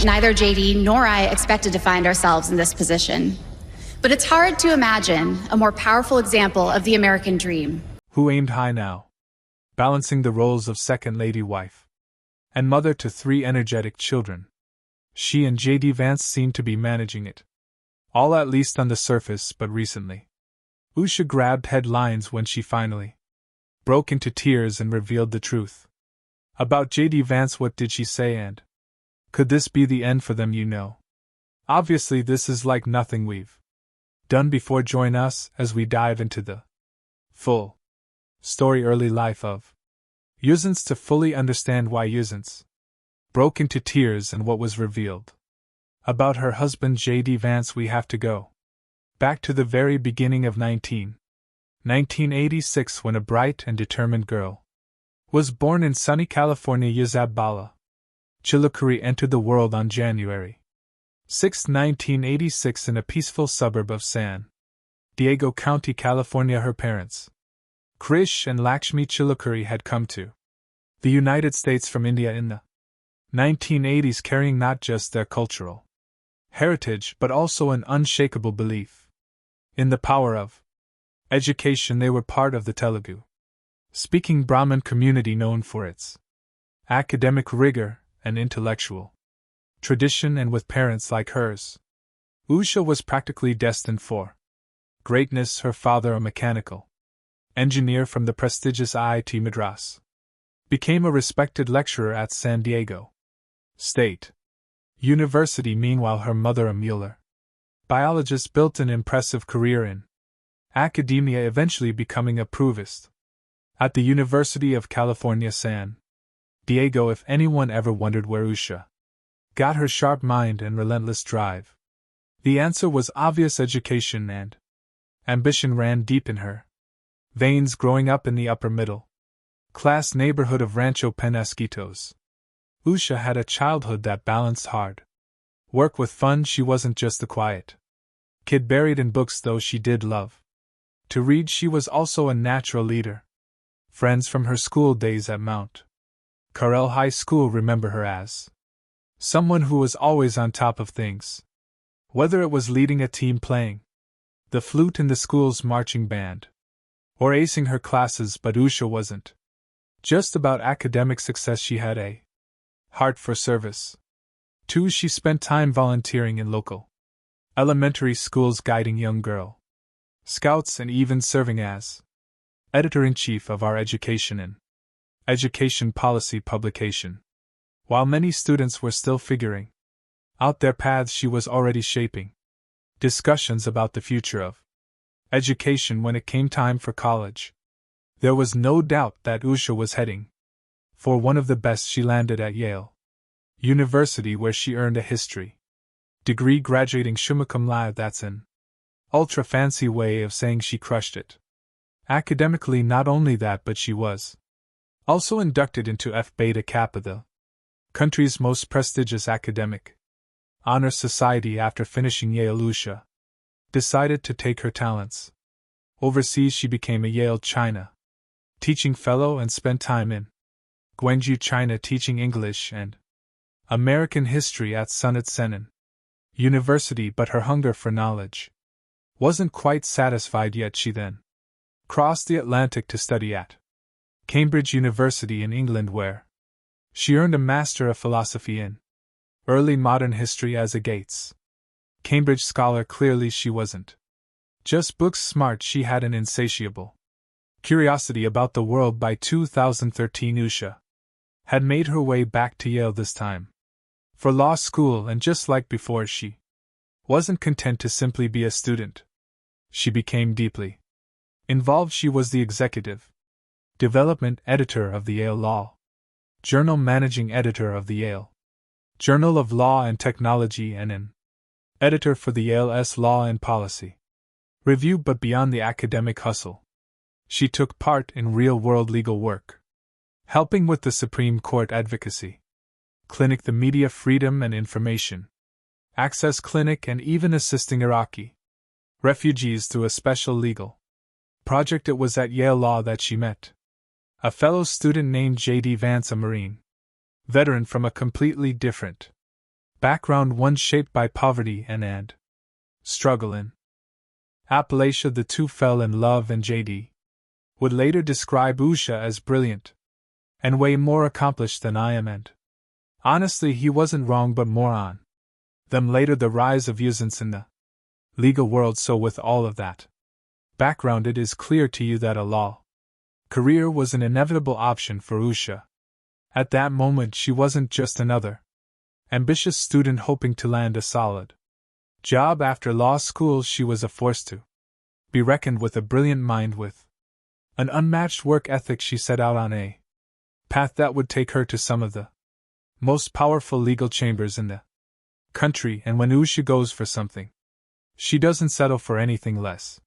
Neither JD nor I expected to find ourselves in this position. But it's hard to imagine a more powerful example of the American dream. Who aimed high now, balancing the roles of second lady wife and mother to 3 energetic children. She and JD Vance seemed to be managing it. All at least on the surface, but recently. Usha grabbed headlines when she finally broke into tears and revealed the truth. About JD Vance, what did she say, and could this be the end for them, you know? Obviously this is like nothing we've done before. Join us as we dive into the full story early life of Usance to fully understand why Usance broke into tears and what was revealed about her husband JD Vance. We have to go back to the very beginning of 1986, when a bright and determined girl was born in sunny California. Isabella Chilukuri entered the world on January 6, 1986 in a peaceful suburb of San Diego County, California. Her parents, Krish and Lakshmi Chilukuri, had come to the United States from India in the 1980s, carrying not just their cultural heritage but also an unshakable belief in the power of education. They were part of the Telugu-speaking Brahmin community known for its academic rigor and intellectual tradition, and with parents like hers, Usha was practically destined for greatness. Her father, a mechanical engineer from the prestigious IIT Madras, became a respected lecturer at San Diego State University. Meanwhile, her mother, a Mueller biologist, built an impressive career in academia, eventually becoming a provost at the University of California, San Diego. If anyone ever wondered where Usha got her sharp mind and relentless drive, the answer was obvious. Education and ambition ran deep in her veins. Growing up in the upper middle class neighborhood of Rancho Penasquitos, Usha had a childhood that balanced hard work with fun. She wasn't just the quiet kid buried in books, though she did love to read. She was also a natural leader. Friends from her school days at Mount Carmel High School remember her as someone who was always on top of things, whether it was leading a team, playing the flute in the school's marching band, or acing her classes. But Usha wasn't just about academic success. She had a heart for service. Too, she spent time volunteering in local elementary schools, guiding young girl scouts, and even serving as editor-in-chief of our Education and Education Policy publication. While many students were still figuring out their paths, she was already shaping discussions about the future of education. When it came time for college, there was no doubt that Usha was heading for one of the best. She landed at Yale University, where she earned a history degree, graduating summa cum laude. That's an ultra fancy way of saying she crushed it academically. Not only that, but she was also inducted into Phi Beta Kappa, the country's most prestigious academic honor society. After finishing Yale, Usha decided to take her talents overseas. She became a Yale China teaching fellow and spent time in Guangzhou, China, teaching English and American history at Sun Yat-sen University. But her hunger for knowledge wasn't quite satisfied yet. She then crossed the Atlantic to study at Cambridge University in England, where she earned a Master of Philosophy in Early Modern History. As a Gates Cambridge scholar, clearly she wasn't just book smart. She had an insatiable curiosity about the world. By 2013, Usha had made her way back to Yale, this time for law school, and just like before, she wasn't content to simply be a student. She became deeply involved. She was the executive development editor of the Yale Law Journal, managing editor of the Yale Journal of Law and Technology, and an editor for the Yale's Law and Policy Review. But beyond the academic hustle, she took part in real-world legal work, helping with the Supreme Court Advocacy Clinic, the Media Freedom and Information Access Clinic, and even assisting Iraqi refugees through a special legal project. It was at Yale Law that she met a fellow student named JD Vance, a Marine veteran from a completely different Background one shaped by poverty and struggle in Appalachia. The two fell in love, and JD would later describe Usha as brilliant and way more accomplished than I am, and honestly, he wasn't wrong, but more on them later. The rise of Usance in the legal world. So with all of that background, it is clear to you that a law career was an inevitable option for Usha. At that moment, she wasn't just another ambitious student hoping to land a solid job after law school. She was a force to be reckoned with, a brilliant mind with an unmatched work ethic. She set out on a path that would take her to some of the most powerful legal chambers in the country, and when Usha goes for something, she doesn't settle for anything less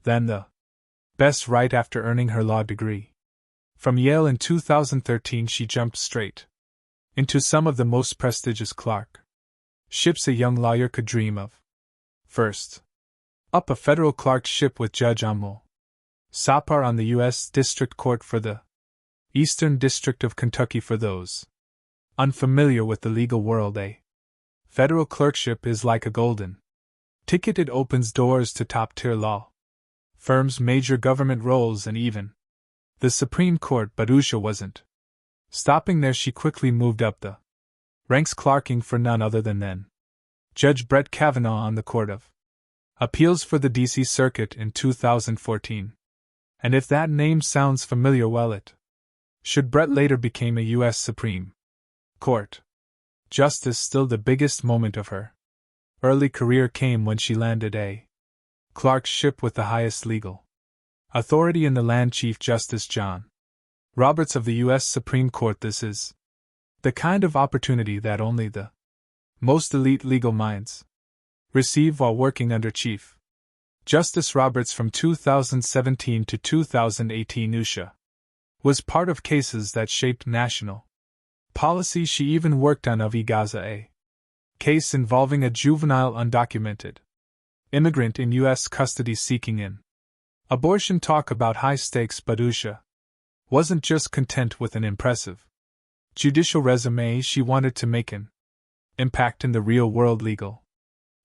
than the best. Right after earning her law degree from Yale in 2013, she jumped straight into some of the most prestigious clerkships a young lawyer could dream of. First up, a federal clerkship with Judge Amol Sapar on the U.S. District Court for the Eastern District of Kentucky. For those unfamiliar with the legal world, a federal clerkship is like a golden ticket. It opens doors to top-tier law firms, major government roles, and even the Supreme Court. But Usha wasn't stopping there. She quickly moved up the ranks, clerking for none other than then Judge Brett Kavanaugh on the Court of Appeals for the D.C. Circuit in 2014. And if that name sounds familiar, well, it should. Brett later became a U.S. Supreme Court justice. Still, the biggest moment of her early career came when she landed a clerkship with the highest legal authority in the land, Chief Justice John Roberts of the U.S. Supreme Court. This is the kind of opportunity that only the most elite legal minds receive while working under Chief Justice Roberts. From 2017 to 2018, Usha was part of cases that shaped national policy. She even worked on Avi Gaza, a case involving a juvenile undocumented immigrant in U.S. custody seeking an abortion. Talk about high stakes. But Usha wasn't just content with an impressive judicial resume. She wanted to make an impact in the real-world legal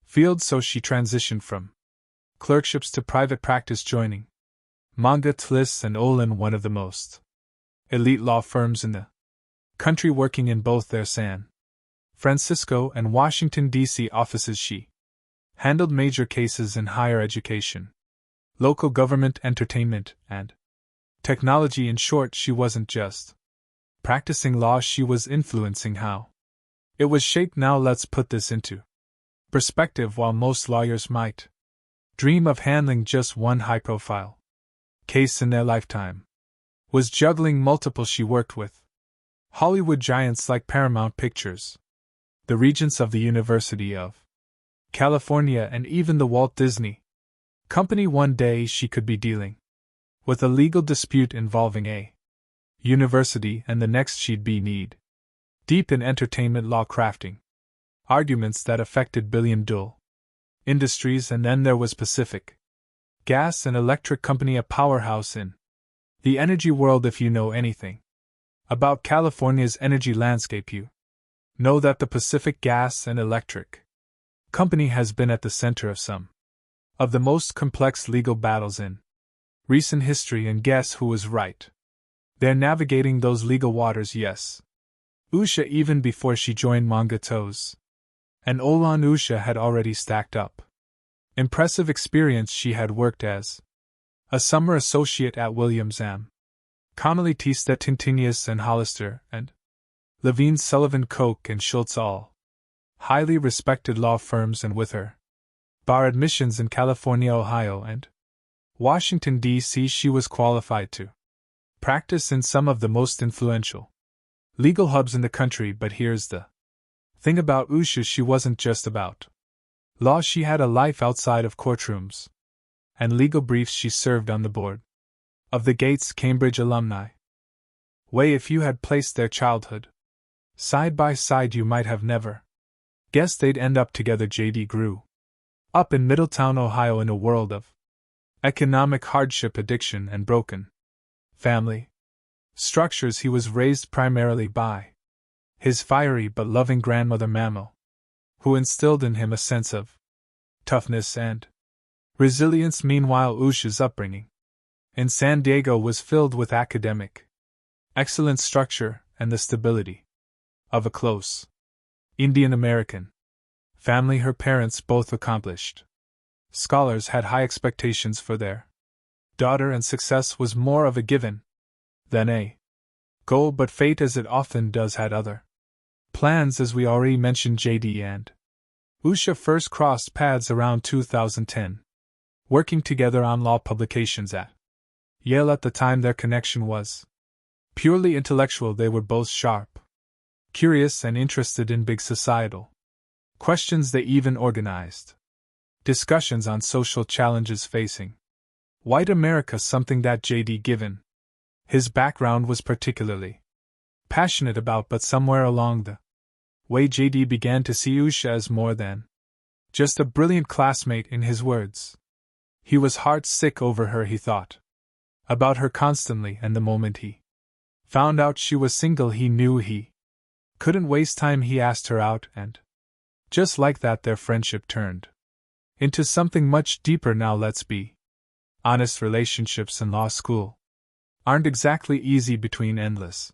field, so she transitioned from clerkships to private practice, joining Monga Tlis and Olin, one of the most elite law firms in the country, working in both their San Francisco and Washington, D.C. offices. She handled major cases in higher education, local government, entertainment, and technology. In short, she wasn't just practicing law, she was influencing how it was shaped. Now let's put this into perspective. While most lawyers might dream of handling just one high-profile case in their lifetime, was juggling multiple. She worked with Hollywood giants like Paramount Pictures, the regents of the University of California, and even the Walt Disney Company. One day she could be dealing with a legal dispute involving a university, and the next she'd be deep in entertainment law, crafting arguments that affected billion-dollar industries. And then there was Pacific Gas and Electric Company, a powerhouse in the energy world. If you know anything about California's energy landscape, you know that the Pacific Gas and Electric Company has been at the center of some of the most complex legal battles in recent history. And guess who was right? They're navigating those legal waters, yes. Usha. Even before she joined Mongatos and Olan, Usha had already stacked up impressive experience. She had worked as a summer associate at Williams M. Connolly, Tista, Tintinius and Hollister, and Levine, Sullivan, Koch and Schultz, all highly respected law firms, and with her bar admissions in California, Ohio, and Washington, D.C., she was qualified to practice in some of the most influential legal hubs in the country. But here's the thing about Usha: she wasn't just about law. She had a life outside of courtrooms and legal briefs. She served on the board of the Gates Cambridge Alumni Way. If you had placed their childhood side by side, you might have never guessed they'd end up together. JD grew up in Middletown, Ohio, in a world of economic hardship, addiction, and broken family structures. He was raised primarily by his fiery but loving grandmother, Mamo who instilled in him a sense of toughness and resilience. Meanwhile, Usha's upbringing in San Diego was filled with academic excellent structure and the stability of a close Indian American family. Her parents, both accomplished scholars, had high expectations for their daughter, and success was more of a given than a goal, but fate, as it often does, had other plans. As we already mentioned, JD and Usha first crossed paths around 2010, working together on law publications at Yale. At the time, their connection was purely intellectual. They were both sharp, curious, and interested in big societal questions. They even organized discussions on social challenges facing white America, something that JD, given his background, was particularly passionate about. But somewhere along the way, JD began to see Usha as more than just a brilliant classmate. In his words, he was heart-sick over her. He thought about her constantly, and the moment he found out she was single, he knew he couldn't waste time. He asked her out, and just like that, their friendship turned into something much deeper. Now, let's be honest, relationships in law school aren't exactly easy. Between endless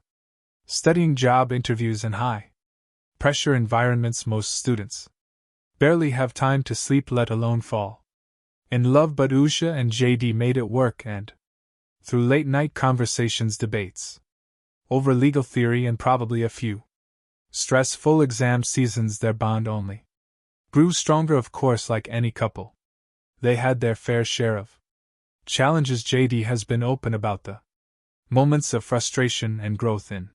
studying, job interviews, and high pressure environments, most students barely have time to sleep, let alone fall in love. But Usha and JD made it work, and through late night conversations, debates over legal theory, and probably a few stressful exam seasons, their bond only grew stronger. Of course, like any couple, they had their fair share of challenges. JD has been open about the moments of frustration and growth in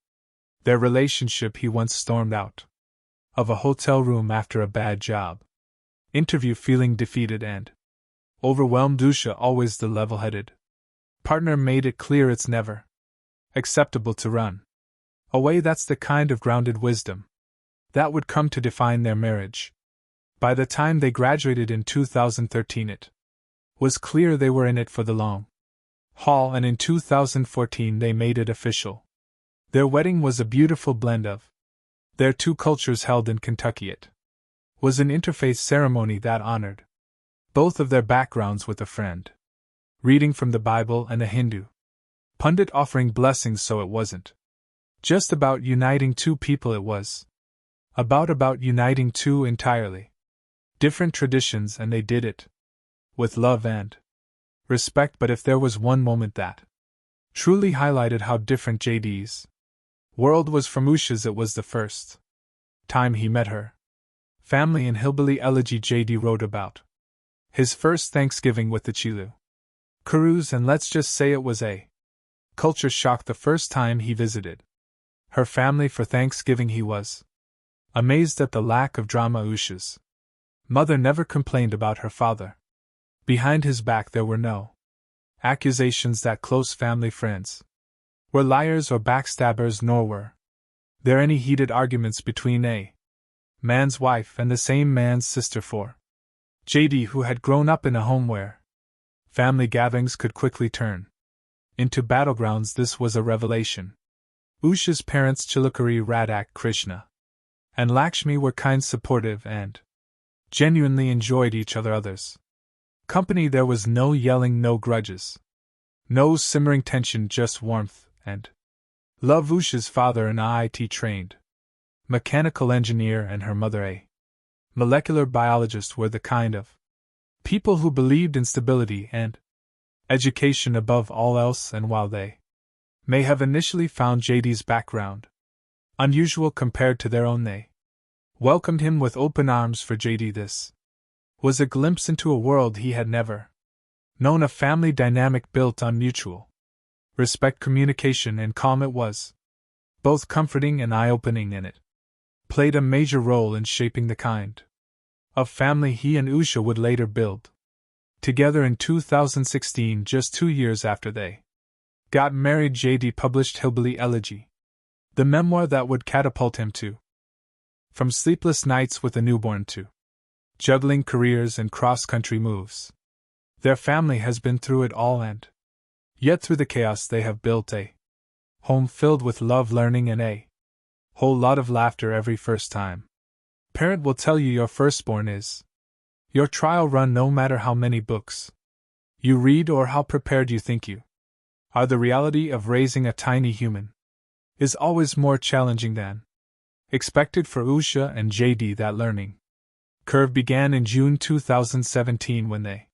their relationship. He once stormed out of a hotel room after a bad job interview, feeling defeated and overwhelmed. Usha, always the level-headed partner, made it clear it's never acceptable to run away. That's the kind of grounded wisdom that would come to define their marriage. By the time they graduated in 2013, it was clear they were in it for the long haul, and in 2014 they made it official. Their wedding was a beautiful blend of their two cultures, held in Kentucky. It was an interfaith ceremony that honored both of their backgrounds, with a friend reading from the Bible and a Hindu pundit offering blessings. So it wasn't just about uniting two people, it was about uniting two entirely different traditions, and they did it with love and respect. But if there was one moment that truly highlighted how different JD's world was from Usha's, it was the first time he met her family. In Hillbilly Elegy, JD wrote about his first Thanksgiving with the Chilu Karus, and let's just say it was a culture shock the first time he visited her family for Thanksgiving. He was amazed at the lack of drama. Usha's mother never complained about her father. Behind his back, there were no accusations that close family friends were liars or backstabbers, nor were there any heated arguments between a man's wife and the same man's sister. For JD, who had grown up in a home where family gatherings could quickly turn into battlegrounds, this was a revelation. Usha's parents, Chilukuri Radak Krishna and Lakshmi, were kind, supportive, and genuinely enjoyed each other's company. There was no yelling, no grudges, no simmering tension, just warmth and love. Usha's father, an IIT-trained mechanical engineer, and her mother, a molecular biologist, were the kind of people who believed in stability and education above all else. And while they may have initially found JD's background unusual compared to their own, they welcomed him with open arms. For JD, this was a glimpse into a world he had never known, a family dynamic built on mutual respect, communication, and calm. It was both comforting and eye-opening, and it played a major role in shaping the kind of family he and Usha would later build together. In 2016, just 2 years after they got married, JD published Hillbilly Elegy, the memoir that would catapult him to from sleepless nights with a newborn to juggling careers and cross-country moves. Their family has been through it all, and yet through the chaos they have built a home filled with love, learning, and a whole lot of laughter every first time. Parent will tell you your firstborn is your trial run, no matter how many books you read or how prepared you think you are. The reality of raising a tiny human is always more challenging than expected for Usha and JD. That learning curve began in June 2017 when they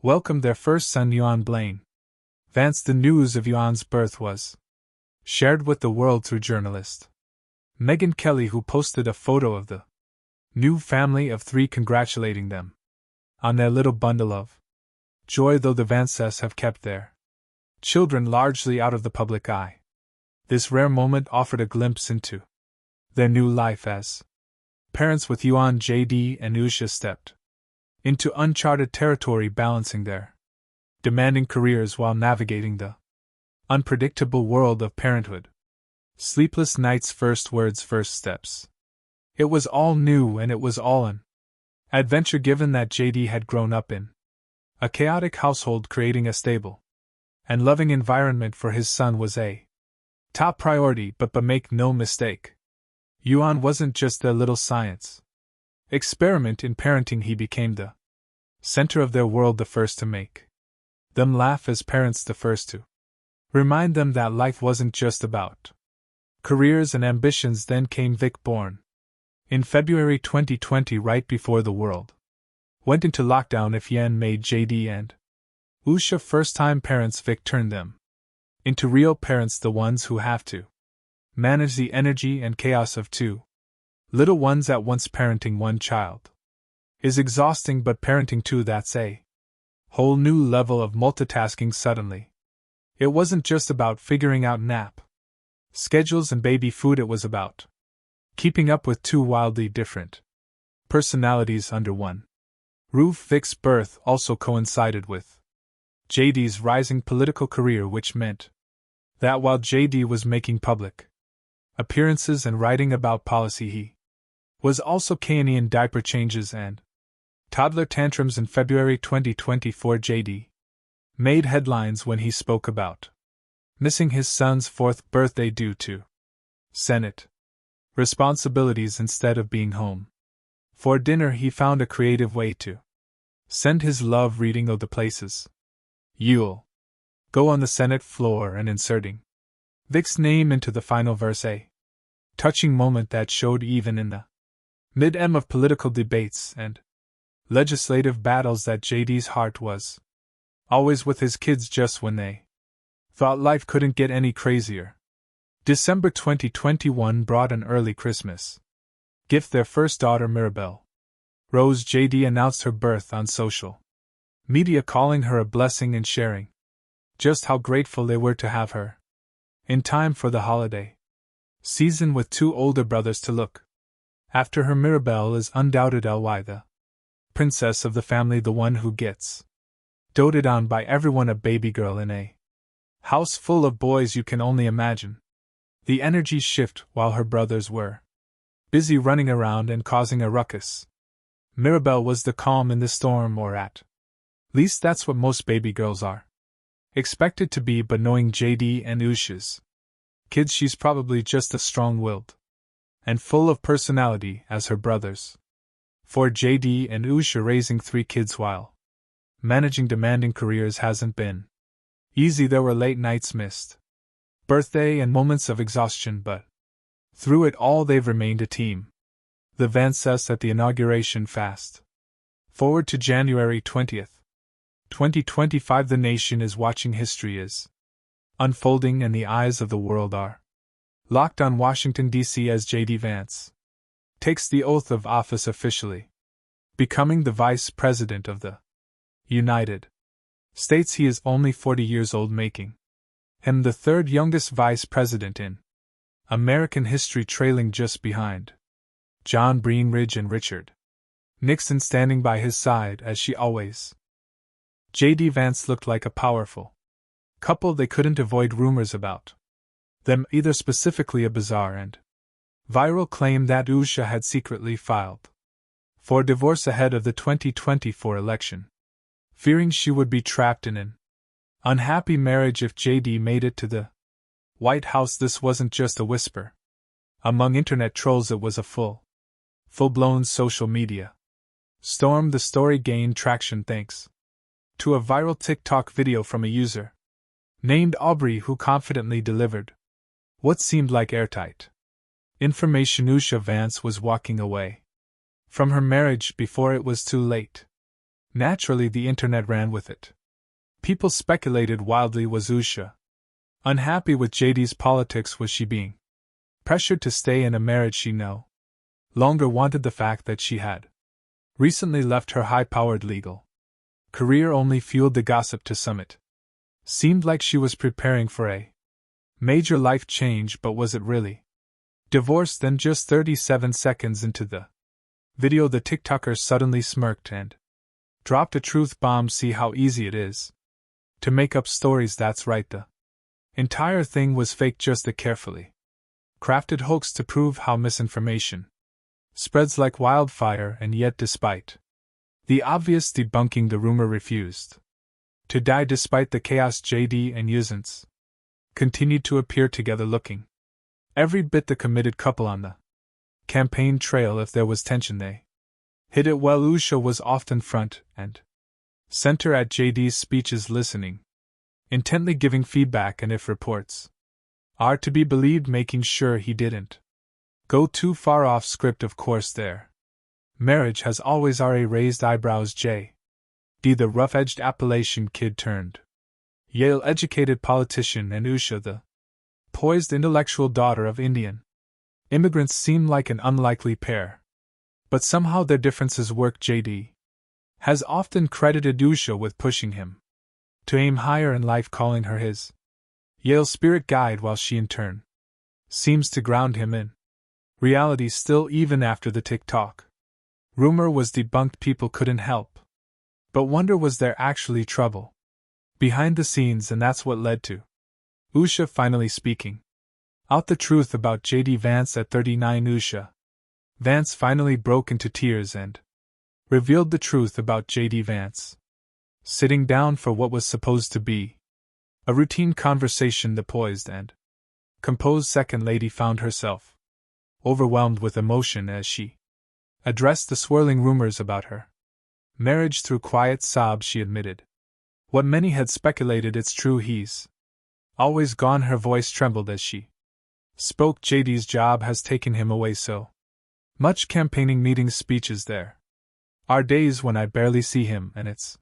welcomed their first son, Yuan Blaine Vance. The news of Yuan's birth was shared with the world through journalist Megyn Kelly, who posted a photo of the new family of 3 congratulating them on their little bundle of joy. Though the Vances have kept their children largely out of the public eye, this rare moment offered a glimpse into their new life as parents, with Yuan, JD, and Usha stepped into uncharted territory, balancing their demanding careers while navigating the unpredictable world of parenthood. Sleepless nights, first words, first steps. It was all new, and it was all an adventure, given that JD had grown up in a chaotic household. Creating a stable and loving environment for his son was a top priority, but make no mistake, Yuan wasn't just a little science experiment in parenting. He became the center of their world, the first to make them laugh as parents, the first to remind them that life wasn't just about careers and ambitions. Then came Vic, born in February 2020, right before the world went into lockdown. If Yen made JD and Usha first-time parents, Vic turned them into real parents, the ones who have to manage the energy and chaos of 2 little ones at once. Parenting 1 child is exhausting, but parenting 2, that's a whole new level of multitasking. Suddenly, it wasn't just about figuring out nap schedules and baby food, it was about keeping up with 2 wildly different personalities under one roof. Vic's birth also coincided with JD's rising political career, which meant that while JD was making public appearances and writing about policy, he was also keening in diaper changes and toddler tantrums. In February 2024, JD made headlines when he spoke about missing his son's 4th birthday due to Senate responsibilities. Instead of being home for dinner, he found a creative way to send his love reading of the places you'll go on the Senate floor, and inserting Vic's name into the final verse, a touching moment that showed even in the mid-em of political debates and legislative battles that JD's heart was always with his kids, just when they thought life couldn't get any crazier. December 2021 brought an early Christmas gift, their first daughter, Mirabelle Rose. JD announced her birth on social media, calling her a blessing and sharing just how grateful they were to have her in time for the holiday season with 2 older brothers to look after her. Mirabelle is undoubtedly the princess of the family, the one who gets doted on by everyone, a baby girl in a house full of boys. You can only imagine the energy shift while her brothers were busy running around and causing a ruckus. Mirabelle was the calm in the storm, or at least that's what most baby girls are expected to be, but knowing JD and Usha's kids, she's probably just as strong-willed and full of personality as her brothers. For JD and Usha, raising 3 kids while managing demanding careers hasn't been easy. There were late nights, missed birthday, and moments of exhaustion, but through it all they've remained a team. The Vances at the inauguration. Fast forward to January 20th, 2025. The nation is watching. History is unfolding, and the eyes of the world are locked on Washington, D.C. as JD Vance takes the oath of office, officially becoming the Vice President of the United States. He is only 40 years old, making him the 3rd youngest Vice President in American history, trailing just behind John Greenridge and Richard Nixon, standing by his side as she always. JD Vance looked like a powerful couple. They couldn't avoid rumors about them, either specifically a bizarre and viral claim that Usha had secretly filed for divorce ahead of the 2024 election, fearing she would be trapped in an unhappy marriage if JD made it to the White House. This wasn't just a whisper among internet trolls, it was a full Full-blown social media storm. The story gained traction thanks to a viral TikTok video from a user named Aubrey who confidently delivered what seemed like airtight information. Usha Vance was walking away from her marriage before it was too late. Naturally, the internet ran with it. People speculated wildly. Was Usha unhappy with JD's politics? Was she being pressured to stay in a marriage she no longer wanted? The fact that she had recently left her high-powered legal career only fueled the gossip to summit. Seemed like she was preparing for a major life change, but was it really? Divorce. Then just 37 seconds into the video, the TikToker suddenly smirked and dropped a truth bomb. See how easy it is to make up stories. That's right, the entire thing was fake, just a carefully crafted hoax to prove how misinformation spreads like wildfire. And yet, despite the obvious debunking, the rumor refused to die. Despite the chaos, JD and Usha Vance continued to appear together, looking every bit the committed couple on the campaign trail. If there was tension, they hid it well. Usha was often front and center at JD's speeches, listening intently, giving feedback, and if reports are to be believed, making sure he didn't go too far off script. Of course, their marriage has always raised eyebrows. JD, the rough-edged Appalachian kid turned Yale-educated politician, and Usha, the poised intellectual daughter of Indian immigrants, seem like an unlikely pair. But somehow their differences work. JD has often credited Usha with pushing him to aim higher in life, calling her his Yale spirit guide, while she in turn seems to ground him in reality. Still, even after the TikTok rumor was debunked, people couldn't help but wonder, was there actually trouble behind the scenes? And that's what led to Usha finally speaking out the truth about JD Vance. At 39, Usha Vance finally broke into tears and revealed the truth about JD Vance. Sitting down for what was supposed to be a routine conversation, the poised and composed second lady found herself overwhelmed with emotion as she addressed the swirling rumors about her marriage. Through quiet sobs, she admitted what many had speculated: it's true, he's always gone. Her voice trembled as she spoke. JD's job has taken him away so much: campaigning, meetings, speeches. There are days when I barely see him, and it's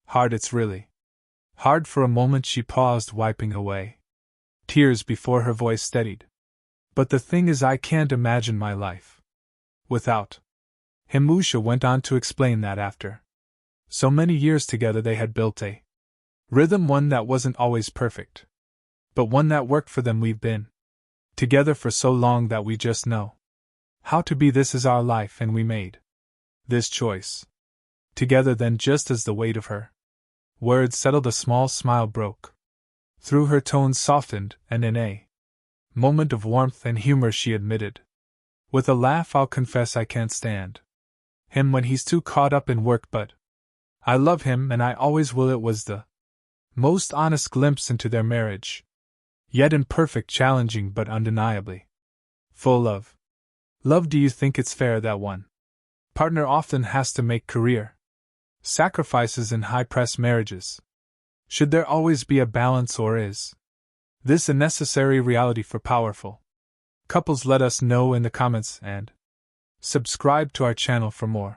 hard. It's really hard. For a moment she paused, wiping away tears before her voice steadied. But the thing is, I can't imagine my life without him. Usha went on to explain that after so many years together, they had built a rhythm, one that wasn't always perfect, but one that worked for them. We've been together for so long that we just know how to be. This is our life, and we made this choice together. Then, just as the weight of her words settled, a small smile broke through. Her tones softened, and in a moment of warmth and humor, she admitted with a laugh, I'll confess I can't stand him when he's too caught up in work, but I love him, and I always will. It was the most honest glimpse into their marriage, yet imperfect, challenging, but undeniably full of love. Do you think it's fair that one partner often has to make career sacrifices in high-press marriages? Should there always be a balance, or is this a necessary reality for powerful couples? Let us know in the comments, and subscribe to our channel for more.